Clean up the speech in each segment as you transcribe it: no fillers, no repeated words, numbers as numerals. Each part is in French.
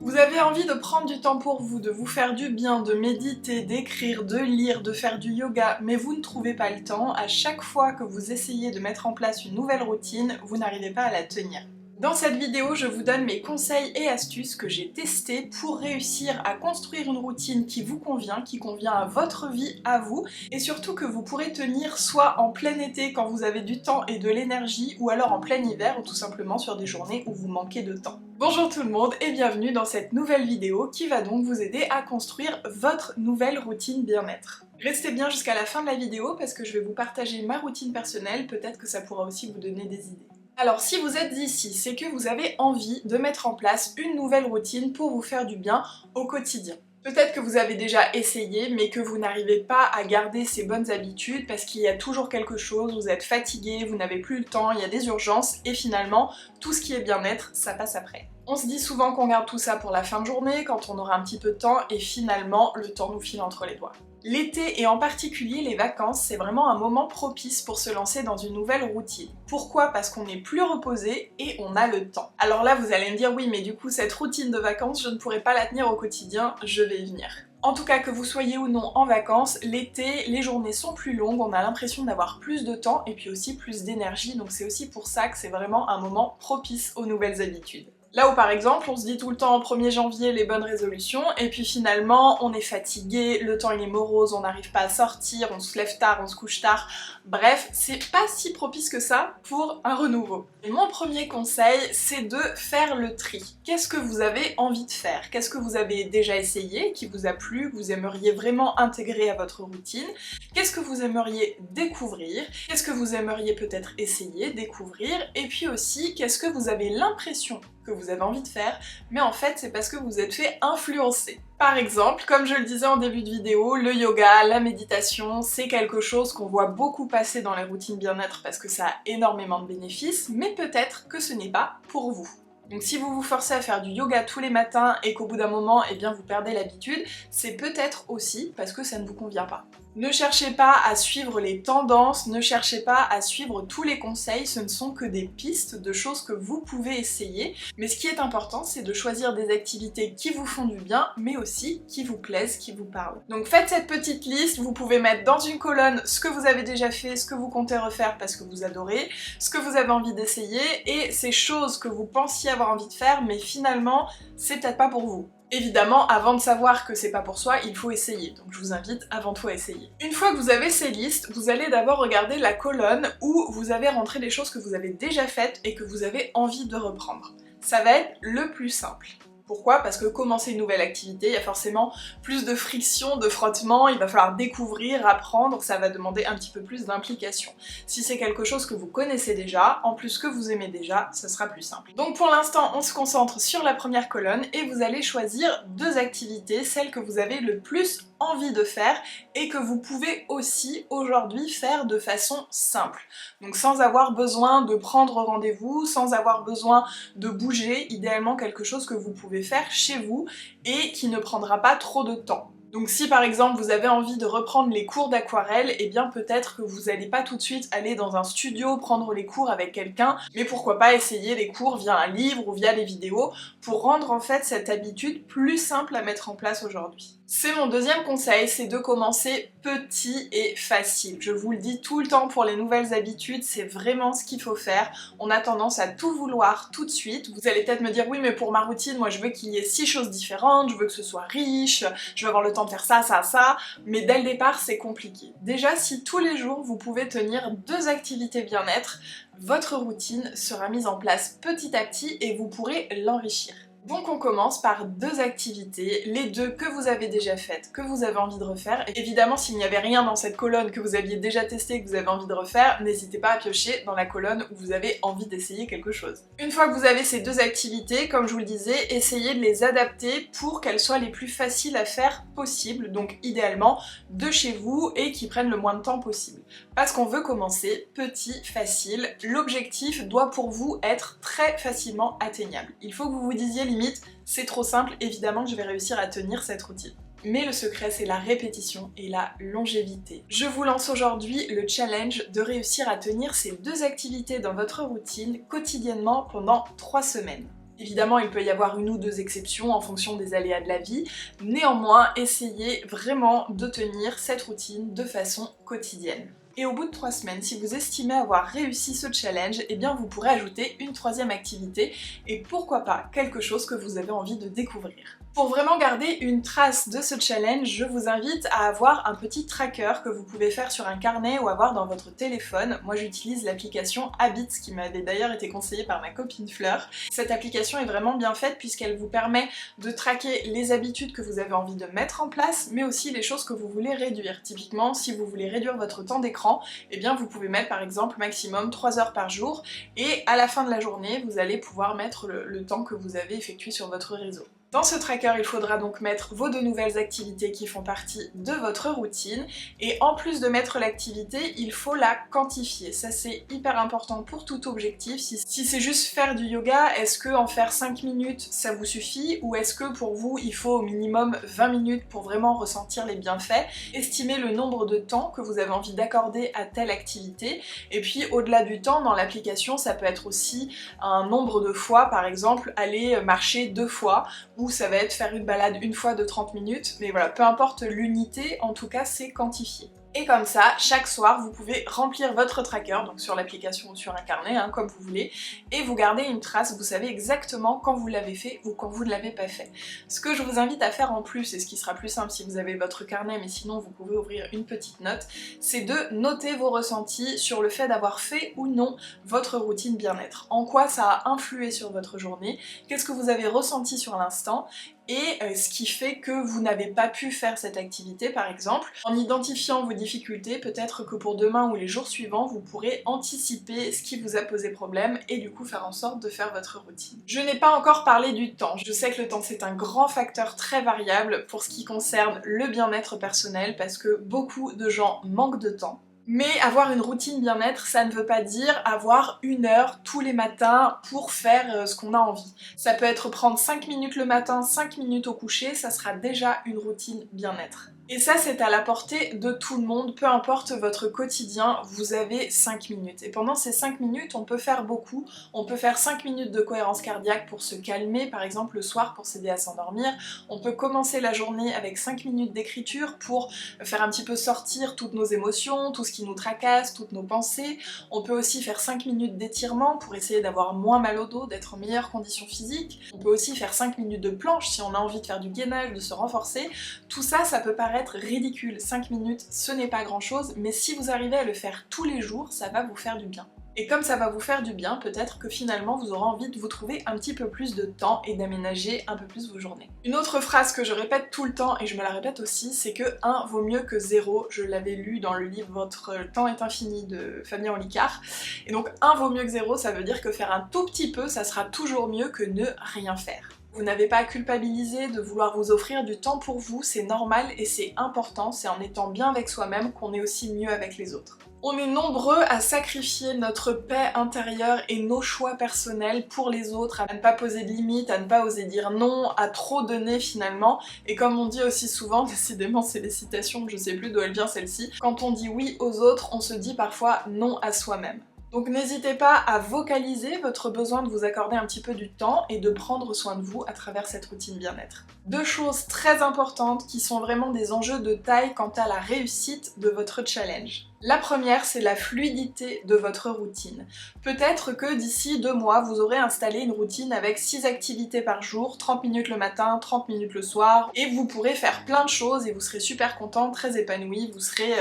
Vous avez envie de prendre du temps pour vous, de vous faire du bien, de méditer, d'écrire, de lire, de faire du yoga, mais vous ne trouvez pas le temps. À chaque fois que vous essayez de mettre en place une nouvelle routine, vous n'arrivez pas à la tenir. Dans cette vidéo, je vous donne mes conseils et astuces que j'ai testés pour réussir à construire une routine qui vous convient, qui convient à votre vie, à vous, et surtout que vous pourrez tenir soit en plein été quand vous avez du temps et de l'énergie, ou alors en plein hiver, ou tout simplement sur des journées où vous manquez de temps. Bonjour tout le monde et bienvenue dans cette nouvelle vidéo qui va donc vous aider à construire votre nouvelle routine bien-être. Restez bien jusqu'à la fin de la vidéo parce que je vais vous partager ma routine personnelle, peut-être que ça pourra aussi vous donner des idées. Alors si vous êtes ici, c'est que vous avez envie de mettre en place une nouvelle routine pour vous faire du bien au quotidien. Peut-être que vous avez déjà essayé, mais que vous n'arrivez pas à garder ces bonnes habitudes parce qu'il y a toujours quelque chose, vous êtes fatigué, vous n'avez plus le temps, il y a des urgences, et finalement, tout ce qui est bien-être, ça passe après. On se dit souvent qu'on garde tout ça pour la fin de journée, quand on aura un petit peu de temps, et finalement, le temps nous file entre les doigts. L'été et en particulier les vacances, c'est vraiment un moment propice pour se lancer dans une nouvelle routine. Pourquoi ? Parce qu'on est plus reposé et on a le temps. Alors là, vous allez me dire oui, mais du coup, cette routine de vacances, je ne pourrai pas la tenir au quotidien, je vais y venir. En tout cas, que vous soyez ou non en vacances, l'été, les journées sont plus longues, on a l'impression d'avoir plus de temps et puis aussi plus d'énergie, donc c'est aussi pour ça que c'est vraiment un moment propice aux nouvelles habitudes. Là où par exemple on se dit tout le temps au 1er janvier les bonnes résolutions et puis finalement on est fatigué, le temps il est morose, on n'arrive pas à sortir, on se lève tard, on se couche tard, bref c'est pas si propice que ça pour un renouveau. Et mon premier conseil c'est de faire le tri. Qu'est-ce que vous avez envie de faire? Qu'est-ce que vous avez déjà essayé, qui vous a plu, que vous aimeriez vraiment intégrer à votre routine? Qu'est-ce que vous aimeriez découvrir? Qu'est-ce que vous aimeriez peut-être essayer, découvrir? Et puis aussi qu'est-ce que vous avez l'impression que vous avez envie de faire, mais en fait c'est parce que vous êtes fait influencer. Par exemple, comme je le disais en début de vidéo, le yoga, la méditation, c'est quelque chose qu'on voit beaucoup passer dans les routines bien-être parce que ça a énormément de bénéfices, mais peut-être que ce n'est pas pour vous. Donc si vous vous forcez à faire du yoga tous les matins et qu'au bout d'un moment, eh bien vous perdez l'habitude, c'est peut-être aussi parce que ça ne vous convient pas. Ne cherchez pas à suivre les tendances, ne cherchez pas à suivre tous les conseils, ce ne sont que des pistes de choses que vous pouvez essayer, mais ce qui est important c'est de choisir des activités qui vous font du bien, mais aussi qui vous plaisent, qui vous parlent. Donc faites cette petite liste, vous pouvez mettre dans une colonne ce que vous avez déjà fait, ce que vous comptez refaire parce que vous adorez, ce que vous avez envie d'essayer, et ces choses que vous pensiez avoir envie de faire, mais finalement c'est peut-être pas pour vous. Évidemment, avant de savoir que c'est pas pour soi, il faut essayer, donc je vous invite avant tout à essayer. Une fois que vous avez ces listes, vous allez d'abord regarder la colonne où vous avez rentré des choses que vous avez déjà faites et que vous avez envie de reprendre. Ça va être le plus simple. Pourquoi ? Parce que commencer une nouvelle activité, il y a forcément plus de friction, de frottement, il va falloir découvrir, apprendre, ça va demander un petit peu plus d'implication. Si c'est quelque chose que vous connaissez déjà, en plus que vous aimez déjà, ce sera plus simple. Donc pour l'instant, on se concentre sur la première colonne et vous allez choisir 2 activités, celles que vous avez le plus envie de faire et que vous pouvez aussi aujourd'hui faire de façon simple. Donc sans avoir besoin de prendre rendez-vous, sans avoir besoin de bouger, idéalement quelque chose que vous pouvez faire chez vous et qui ne prendra pas trop de temps. Donc si par exemple vous avez envie de reprendre les cours d'aquarelle, eh bien peut-être que vous n'allez pas tout de suite aller dans un studio prendre les cours avec quelqu'un, mais pourquoi pas essayer les cours via un livre ou via les vidéos pour rendre en fait cette habitude plus simple à mettre en place aujourd'hui. C'est mon deuxième conseil, c'est de commencer petit et facile. Je vous le dis tout le temps pour les nouvelles habitudes, c'est vraiment ce qu'il faut faire. On a tendance à tout vouloir tout de suite. Vous allez peut-être me dire oui mais pour ma routine, moi je veux qu'il y ait 6 choses différentes, je veux que ce soit riche, je veux avoir le temps de faire ça, ça, ça, mais dès le départ c'est compliqué. Déjà si tous les jours vous pouvez tenir 2 activités bien-être, votre routine sera mise en place petit à petit et vous pourrez l'enrichir. Donc on commence par 2 activités, les 2 que vous avez déjà faites, que vous avez envie de refaire. Évidemment, s'il n'y avait rien dans cette colonne que vous aviez déjà testé et que vous avez envie de refaire, n'hésitez pas à piocher dans la colonne où vous avez envie d'essayer quelque chose. Une fois que vous avez ces 2 activités, comme je vous le disais, essayez de les adapter pour qu'elles soient les plus faciles à faire possible, donc idéalement de chez vous et qui prennent le moins de temps possible. Parce qu'on veut commencer petit, facile, l'objectif doit pour vous être très facilement atteignable. Il faut que vous vous disiez limite, c'est trop simple, évidemment que je vais réussir à tenir cette routine. Mais le secret, c'est la répétition et la longévité. Je vous lance aujourd'hui le challenge de réussir à tenir ces 2 activités dans votre routine quotidiennement pendant 3 semaines. Évidemment, il peut y avoir une ou deux exceptions en fonction des aléas de la vie, néanmoins, essayez vraiment de tenir cette routine de façon quotidienne. Et au bout de 3 semaines, si vous estimez avoir réussi ce challenge, eh bien vous pourrez ajouter une troisième activité et pourquoi pas quelque chose que vous avez envie de découvrir. Pour vraiment garder une trace de ce challenge, je vous invite à avoir un petit tracker que vous pouvez faire sur un carnet ou avoir dans votre téléphone. Moi j'utilise l'application Habits qui m'avait d'ailleurs été conseillée par ma copine Fleur. Cette application est vraiment bien faite puisqu'elle vous permet de traquer les habitudes que vous avez envie de mettre en place, mais aussi les choses que vous voulez réduire. Typiquement, si vous voulez réduire votre temps d'écran, eh bien vous pouvez mettre par exemple maximum 3 heures par jour et à la fin de la journée, vous allez pouvoir mettre le temps que vous avez effectué sur votre réseau. Dans ce tracker, il faudra donc mettre vos 2 nouvelles activités qui font partie de votre routine et en plus de mettre l'activité, il faut la quantifier. Ça c'est hyper important pour tout objectif. Si c'est juste faire du yoga, est-ce que en faire 5 minutes ça vous suffit ou est-ce que pour vous il faut au minimum 20 minutes pour vraiment ressentir les bienfaits? Estimez le nombre de temps que vous avez envie d'accorder à telle activité et puis au-delà du temps dans l'application ça peut être aussi un nombre de fois, par exemple aller marcher 2 fois ou ça va être faire une balade une fois de 30 minutes, mais voilà, peu importe l'unité, en tout cas c'est quantifié. Et comme ça, chaque soir, vous pouvez remplir votre tracker, donc sur l'application ou sur un carnet, comme vous voulez, et vous gardez une trace, vous savez exactement quand vous l'avez fait ou quand vous ne l'avez pas fait. Ce que je vous invite à faire en plus, et ce qui sera plus simple si vous avez votre carnet, mais sinon vous pouvez ouvrir une petite note, c'est de noter vos ressentis sur le fait d'avoir fait ou non votre routine bien-être. En quoi ça a influé sur votre journée, qu'est-ce que vous avez ressenti sur l'instant, et ce qui fait que vous n'avez pas pu faire cette activité par exemple. En identifiant vos difficultés, peut-être que pour demain ou les jours suivants, vous pourrez anticiper ce qui vous a posé problème et du coup faire en sorte de faire votre routine. Je n'ai pas encore parlé du temps. Je sais que le temps c'est un grand facteur très variable pour ce qui concerne le bien-être personnel parce que beaucoup de gens manquent de temps. Mais avoir une routine bien-être, ça ne veut pas dire avoir 1 heure tous les matins pour faire ce qu'on a envie. Ça peut être prendre 5 minutes le matin, 5 minutes au coucher, ça sera déjà une routine bien-être. Et ça c'est à la portée de tout le monde, peu importe votre quotidien, vous avez 5 minutes. Et pendant ces 5 minutes, on peut faire beaucoup. On peut faire 5 minutes de cohérence cardiaque pour se calmer, par exemple le soir pour s'aider à s'endormir. On peut commencer la journée avec 5 minutes d'écriture pour faire un petit peu sortir toutes nos émotions, tout ce qui nous tracasse, toutes nos pensées. On peut aussi faire 5 minutes d'étirement pour essayer d'avoir moins mal au dos, d'être en meilleure condition physique. On peut aussi faire 5 minutes de planche si on a envie de faire du gainage, de se renforcer. Tout ça, ça peut paraître ridicule. 5 minutes, ce n'est pas grand chose, mais si vous arrivez à le faire tous les jours, ça va vous faire du bien. Et comme ça va vous faire du bien, peut-être que finalement vous aurez envie de vous trouver un petit peu plus de temps et d'aménager un peu plus vos journées. Une autre phrase que je répète tout le temps, et je me la répète aussi, c'est que 1 vaut mieux que 0. Je l'avais lu dans le livre Votre temps est infini de Fabien Olicard. Et donc 1 vaut mieux que 0, ça veut dire que faire un tout petit peu, ça sera toujours mieux que ne rien faire. Vous n'avez pas à culpabiliser de vouloir vous offrir du temps pour vous, c'est normal et c'est important, c'est en étant bien avec soi-même qu'on est aussi mieux avec les autres. On est nombreux à sacrifier notre paix intérieure et nos choix personnels pour les autres, à ne pas poser de limites, à ne pas oser dire non, à trop donner finalement. Et comme on dit aussi souvent, décidément c'est les citations, je sais plus d'où elle vient celle-ci, quand on dit oui aux autres, on se dit parfois non à soi-même. Donc n'hésitez pas à vocaliser votre besoin de vous accorder un petit peu du temps et de prendre soin de vous à travers cette routine bien-être. 2 choses très importantes qui sont vraiment des enjeux de taille quant à la réussite de votre challenge. La première, c'est la fluidité de votre routine. Peut-être que d'ici 2 mois, vous aurez installé une routine avec 6 activités par jour, 30 minutes le matin, 30 minutes le soir, et vous pourrez faire plein de choses et vous serez super content, très épanoui, vous serez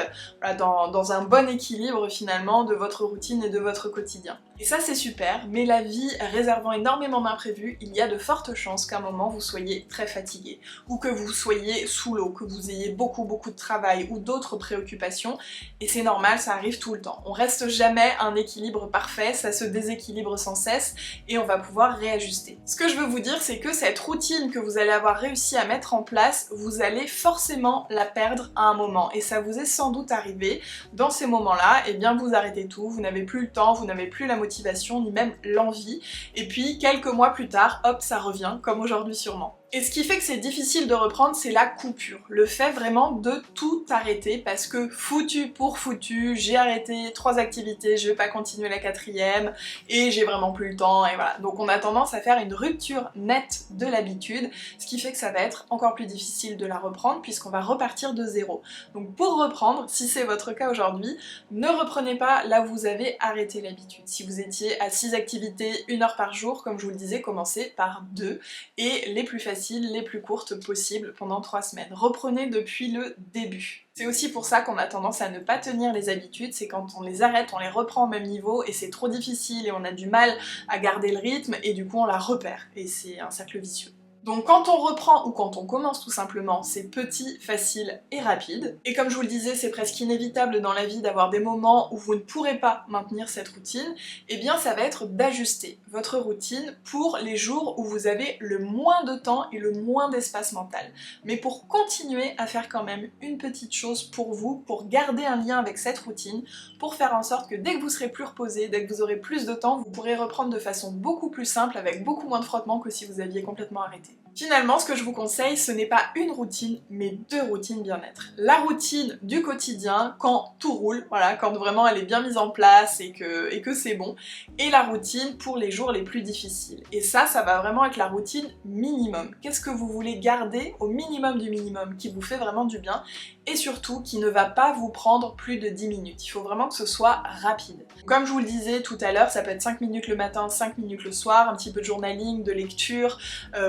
dans un bon équilibre finalement de votre routine et de votre quotidien. Et ça c'est super, mais la vie réservant énormément d'imprévus, il y a de fortes chances qu'à un moment vous soyez très fatigué, ou que vous soyez sous l'eau, que vous ayez beaucoup de travail ou d'autres préoccupations, et c'est normal, ça arrive tout le temps. On reste jamais à un équilibre parfait, ça se déséquilibre sans cesse, et on va pouvoir réajuster. Ce que je veux vous dire, c'est que cette routine que vous allez avoir réussi à mettre en place, vous allez forcément la perdre à un moment, et ça vous est sans doute arrivé. Dans ces moments-là, eh bien vous arrêtez tout, vous n'avez plus le temps, vous n'avez plus la motivation, ni même l'envie, et puis quelques mois plus tard, hop, ça revient, comme aujourd'hui sûrement. Et ce qui fait que c'est difficile de reprendre, c'est la coupure. Le fait vraiment de tout arrêter parce que foutu pour foutu, j'ai arrêté 3 activités, je vais pas continuer la 4e et j'ai vraiment plus le temps et voilà. Donc on a tendance à faire une rupture nette de l'habitude, ce qui fait que ça va être encore plus difficile de la reprendre puisqu'on va repartir de zéro. Donc pour reprendre, si c'est votre cas aujourd'hui, ne reprenez pas là où vous avez arrêté l'habitude. Si vous étiez à 6 activités, 1 heure par jour, comme je vous le disais, commencez par 2 et les plus faciles, les plus courtes possibles pendant 3 semaines. Reprenez depuis le début. C'est aussi pour ça qu'on a tendance à ne pas tenir les habitudes, c'est quand on les arrête, on les reprend au même niveau et c'est trop difficile et on a du mal à garder le rythme et du coup on la repère et c'est un cercle vicieux. Donc quand on reprend ou quand on commence tout simplement, c'est petit, facile et rapide. Et comme je vous le disais, c'est presque inévitable dans la vie d'avoir des moments où vous ne pourrez pas maintenir cette routine, et bien ça va être d'ajuster votre routine pour les jours où vous avez le moins de temps et le moins d'espace mental. Mais pour continuer à faire quand même une petite chose pour vous, pour garder un lien avec cette routine, pour faire en sorte que dès que vous serez plus reposé, dès que vous aurez plus de temps, vous pourrez reprendre de façon beaucoup plus simple, avec beaucoup moins de frottement que si vous aviez complètement arrêté. Finalement, ce que je vous conseille, ce n'est pas une routine, mais 2 routines bien-être. La routine du quotidien, quand tout roule, voilà, quand vraiment elle est bien mise en place et que c'est bon, et la routine pour les jours les plus difficiles. Et ça va vraiment être la routine minimum. Qu'est-ce que vous voulez garder au minimum du minimum, qui vous fait vraiment du bien, et surtout qui ne va pas vous prendre plus de 10 minutes. Il faut vraiment que ce soit rapide. Comme je vous le disais tout à l'heure, ça peut être 5 minutes le matin, 5 minutes le soir, un petit peu de journaling, de lecture,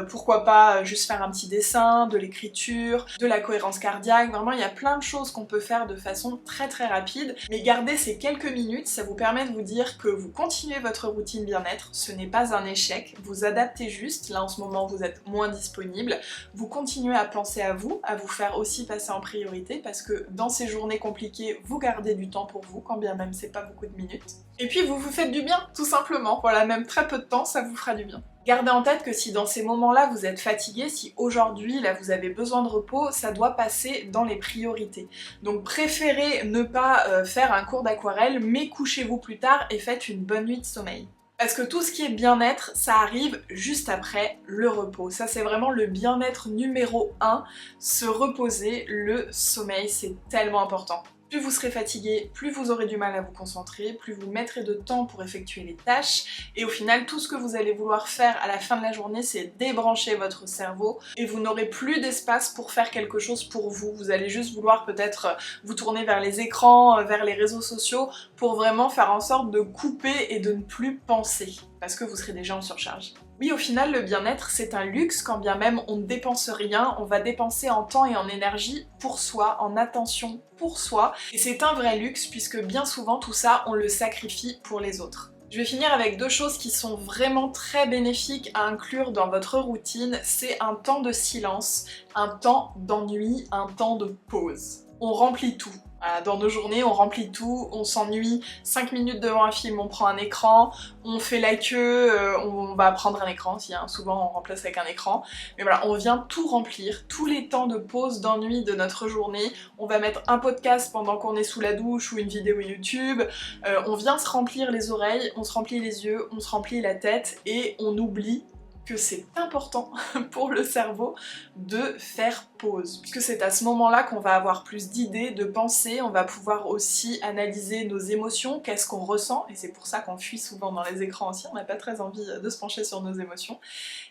pourquoi pas juste faire un petit dessin, de l'écriture, de la cohérence cardiaque, vraiment il y a plein de choses qu'on peut faire de façon très rapide, mais garder ces quelques minutes, ça vous permet de vous dire que vous continuez votre routine bien-être, ce n'est pas un échec, vous adaptez juste, là en ce moment vous êtes moins disponible, vous continuez à penser à vous faire aussi passer en priorité, parce que dans ces journées compliquées, vous gardez du temps pour vous, quand bien même c'est pas beaucoup de minutes. Et puis vous vous faites du bien, tout simplement, voilà, même très peu de temps, ça vous fera du bien. Gardez en tête que si dans ces moments-là vous êtes fatigué, si aujourd'hui là vous avez besoin de repos, ça doit passer dans les priorités. Donc préférez ne pas faire un cours d'aquarelle, mais couchez-vous plus tard et faites une bonne nuit de sommeil. Parce que tout ce qui est bien-être, ça arrive juste après le repos. Ça c'est vraiment le bien-être numéro 1, se reposer, le sommeil, c'est tellement important. Plus vous serez fatigué, plus vous aurez du mal à vous concentrer, plus vous mettrez de temps pour effectuer les tâches, et au final tout ce que vous allez vouloir faire à la fin de la journée, c'est débrancher votre cerveau, et vous n'aurez plus d'espace pour faire quelque chose pour vous. Vous allez juste vouloir peut-être vous tourner vers les écrans, vers les réseaux sociaux, pour vraiment faire en sorte de couper et de ne plus penser, parce que vous serez déjà en surcharge. Oui, au final, le bien-être, c'est un luxe, quand bien même on ne dépense rien, on va dépenser en temps et en énergie pour soi, en attention pour soi, et c'est un vrai luxe puisque bien souvent tout ça, on le sacrifie pour les autres. Je vais finir avec 2 choses qui sont vraiment très bénéfiques à inclure dans votre routine, c'est un temps de silence, un temps d'ennui, un temps de pause. On remplit tout. Voilà, dans nos journées, on remplit tout, on s'ennuie 5 minutes devant un film, on prend un écran, on fait la queue, on va prendre un écran aussi, hein, souvent on remplace avec un écran. Mais voilà, on vient tout remplir, tous les temps de pause, d'ennui de notre journée. On va mettre un podcast pendant qu'on est sous la douche ou une vidéo YouTube. On vient se remplir les oreilles, on se remplit les yeux, on se remplit la tête et on oublie que c'est important pour le cerveau de faire pause. Puisque c'est à ce moment-là qu'on va avoir plus d'idées, de pensées, on va pouvoir aussi analyser nos émotions, qu'est-ce qu'on ressent, et c'est pour ça qu'on fuit souvent dans les écrans aussi, on n'a pas très envie de se pencher sur nos émotions.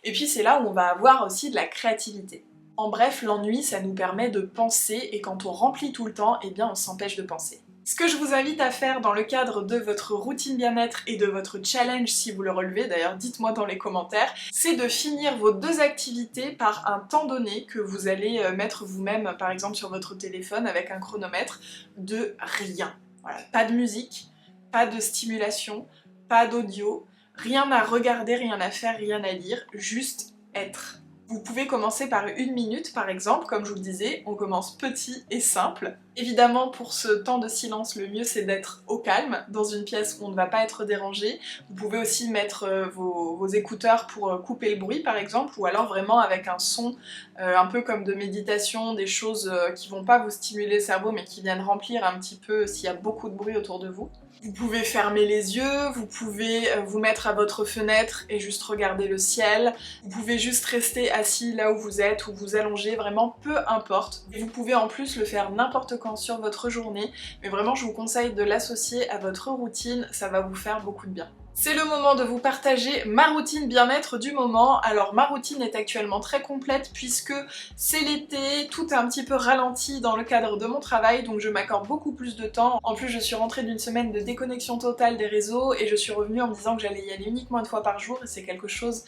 Et puis c'est là où on va avoir aussi de la créativité. En bref, l'ennui, ça nous permet de penser, et quand on remplit tout le temps, eh bien on s'empêche de penser. Ce que je vous invite à faire dans le cadre de votre routine bien-être et de votre challenge si vous le relevez, d'ailleurs dites-moi dans les commentaires, c'est de finir vos 2 activités par un temps donné que vous allez mettre vous-même par exemple sur votre téléphone avec un chronomètre de rien. Voilà, pas de musique, pas de stimulation, pas d'audio, rien à regarder, rien à faire, rien à lire, juste être. Vous pouvez commencer par 1 minute par exemple, comme je vous le disais, on commence petit et simple, Évidemment, pour ce temps de silence, le mieux c'est d'être au calme, dans une pièce où on ne va pas être dérangé. Vous pouvez aussi mettre vos écouteurs pour couper le bruit par exemple, ou alors vraiment avec un son un peu comme de méditation, des choses qui vont pas vous stimuler le cerveau mais qui viennent remplir un petit peu s'il y a beaucoup de bruit autour de vous. Vous pouvez fermer les yeux, vous pouvez vous mettre à votre fenêtre et juste regarder le ciel. Vous pouvez juste rester assis là où vous êtes ou vous allonger, vraiment peu importe. Et vous pouvez en plus le faire n'importe quand sur votre journée, mais vraiment je vous conseille de l'associer à votre routine, ça va vous faire beaucoup de bien. C'est le moment de vous partager ma routine bien-être du moment. Alors ma routine est actuellement très complète puisque c'est l'été, tout est un petit peu ralenti dans le cadre de mon travail, donc je m'accorde beaucoup plus de temps. En plus je suis rentrée d'une semaine de déconnexion totale des réseaux et je suis revenue en me disant que j'allais y aller uniquement une fois par jour et c'est quelque chose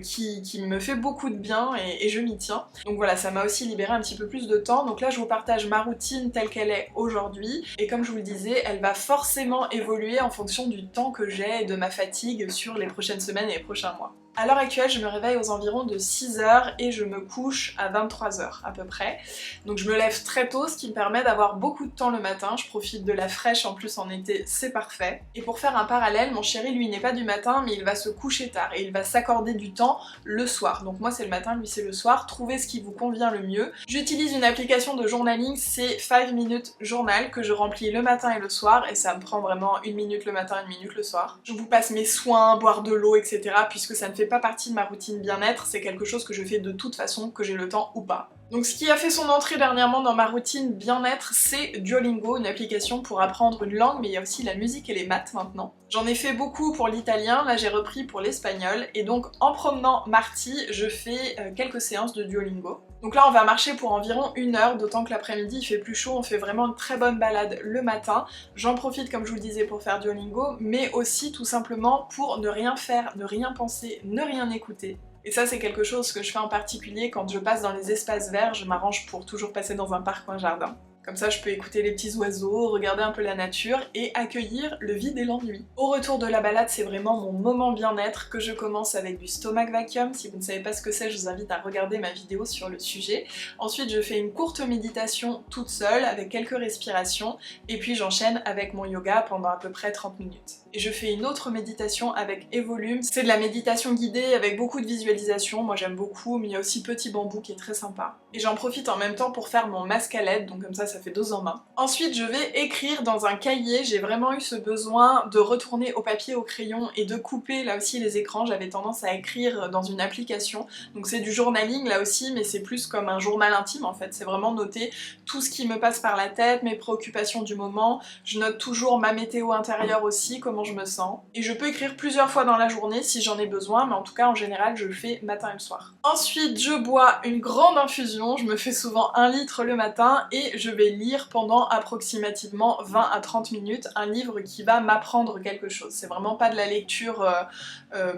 qui me fait beaucoup de bien et je m'y tiens. Donc voilà, ça m'a aussi libéré un petit peu plus de temps. Donc là je vous partage ma routine telle qu'elle est aujourd'hui et comme je vous le disais, elle va forcément évoluer en fonction du temps que j'ai et de ma fatigue sur les prochaines semaines et les prochains mois. À l'heure actuelle, je me réveille aux environs de 6h et je me couche à 23h à peu près. Donc je me lève très tôt, ce qui me permet d'avoir beaucoup de temps le matin. Je profite de la fraîche en plus en été, c'est parfait. Et pour faire un parallèle, mon chéri lui n'est pas du matin mais il va se coucher tard et il va s'accorder du temps le soir. Donc moi c'est le matin, lui c'est le soir. Trouvez ce qui vous convient le mieux. J'utilise une application de journaling, c'est 5 minutes journal que je remplis le matin et le soir et ça me prend vraiment 1 minute le matin, 1 minute le soir. Je vous passe mes soins, boire de l'eau, etc. puisque ça ne fait pas partie de ma routine bien-être, c'est quelque chose que je fais de toute façon, que j'ai le temps ou pas. Donc ce qui a fait son entrée dernièrement dans ma routine bien-être, c'est Duolingo, une application pour apprendre une langue, mais il y a aussi la musique et les maths maintenant. J'en ai fait beaucoup pour l'italien, là j'ai repris pour l'espagnol, et donc en promenant Marty, je fais quelques séances de Duolingo. Donc là on va marcher pour environ 1 heure, d'autant que l'après-midi il fait plus chaud, on fait vraiment une très bonne balade le matin. J'en profite comme je vous le disais pour faire Duolingo, mais aussi tout simplement pour ne rien faire, ne rien penser, ne rien écouter. Et ça c'est quelque chose que je fais en particulier quand je passe dans les espaces verts, je m'arrange pour toujours passer dans un parc ou un jardin. Comme ça je peux écouter les petits oiseaux, regarder un peu la nature et accueillir le vide et l'ennui. Au retour de la balade, c'est vraiment mon moment bien-être que je commence avec du stomach vacuum. Si vous ne savez pas ce que c'est, je vous invite à regarder ma vidéo sur le sujet. Ensuite je fais une courte méditation toute seule avec quelques respirations et puis j'enchaîne avec mon yoga pendant à peu près 30 minutes. Et je fais une autre méditation avec Evolume. C'est de la méditation guidée avec beaucoup de visualisation, moi j'aime beaucoup, mais il y a aussi Petit Bambou qui est très sympa. Et j'en profite en même temps pour faire mon masque à LED, donc comme ça fait 2 en 1. Ensuite je vais écrire dans un cahier, j'ai vraiment eu ce besoin de retourner au papier, au crayon et de couper là aussi les écrans. J'avais tendance à écrire dans une application, donc c'est du journaling là aussi, mais c'est plus comme un journal intime en fait, c'est vraiment noter tout ce qui me passe par la tête, mes préoccupations du moment. Je note toujours ma météo intérieure aussi, comment je me sens, et je peux écrire plusieurs fois dans la journée si j'en ai besoin, mais en tout cas en général je le fais matin et le soir. Ensuite je bois une grande infusion, je me fais souvent 1 litre le matin et je vais lire pendant approximativement 20 à 30 minutes un livre qui va m'apprendre quelque chose. C'est vraiment pas de la lecture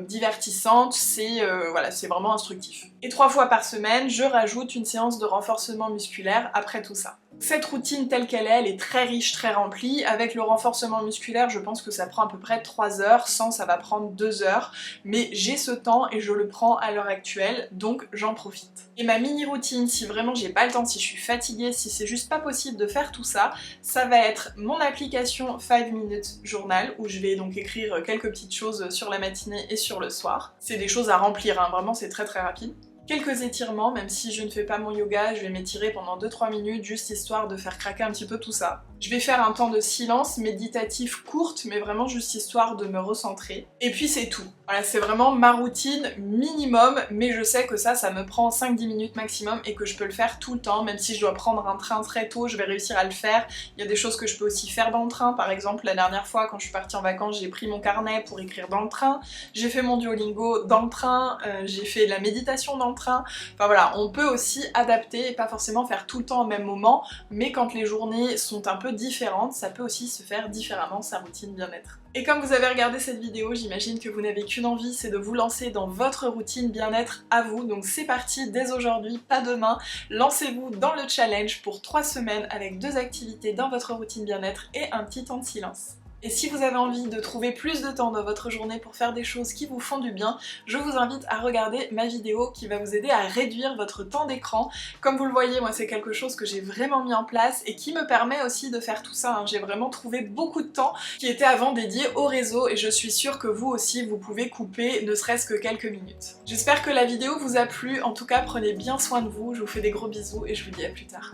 divertissante, c'est voilà, c'est vraiment instructif. Et 3 fois par semaine, je rajoute une séance de renforcement musculaire après tout ça. Cette routine telle qu'elle est, elle est très riche, très remplie. Avec le renforcement musculaire, je pense que ça prend à peu près 3 heures, sans ça va prendre 2 heures. Mais j'ai ce temps et je le prends à l'heure actuelle, donc j'en profite. Et ma mini-routine, si vraiment j'ai pas le temps, si je suis fatiguée, si c'est juste pas possible de faire tout ça, ça va être mon application 5 minutes journal, où je vais donc écrire quelques petites choses sur la matinée et sur le soir. C'est des choses à remplir, hein, vraiment c'est très rapide. Quelques étirements, même si je ne fais pas mon yoga, je vais m'étirer pendant 2-3 minutes juste histoire de faire craquer un petit peu tout ça. Je vais faire un temps de silence méditatif courte, mais vraiment juste histoire de me recentrer. Et puis c'est tout. Voilà, c'est vraiment ma routine minimum, mais je sais que ça me prend 5-10 minutes maximum et que je peux le faire tout le temps, même si je dois prendre un train très tôt, je vais réussir à le faire. Il y a des choses que je peux aussi faire dans le train, par exemple la dernière fois quand je suis partie en vacances, j'ai pris mon carnet pour écrire dans le train, j'ai fait mon Duolingo dans le train, j'ai fait de la méditation dans le train. Enfin voilà, on peut aussi adapter et pas forcément faire tout le temps au même moment, mais quand les journées sont un peu différentes, ça peut aussi se faire différemment sa routine bien-être. Et comme vous avez regardé cette vidéo, j'imagine que vous n'avez qu'une envie, c'est de vous lancer dans votre routine bien-être à vous. Donc c'est parti dès aujourd'hui, pas demain. Lancez-vous dans le challenge pour 3 semaines avec 2 activités dans votre routine bien-être et un petit temps de silence. Et si vous avez envie de trouver plus de temps dans votre journée pour faire des choses qui vous font du bien, je vous invite à regarder ma vidéo qui va vous aider à réduire votre temps d'écran. Comme vous le voyez, moi c'est quelque chose que j'ai vraiment mis en place et qui me permet aussi de faire tout ça, hein. J'ai vraiment trouvé beaucoup de temps qui était avant dédié au réseau et je suis sûre que vous aussi vous pouvez couper ne serait-ce que quelques minutes. J'espère que la vidéo vous a plu, en tout cas prenez bien soin de vous, je vous fais des gros bisous et je vous dis à plus tard.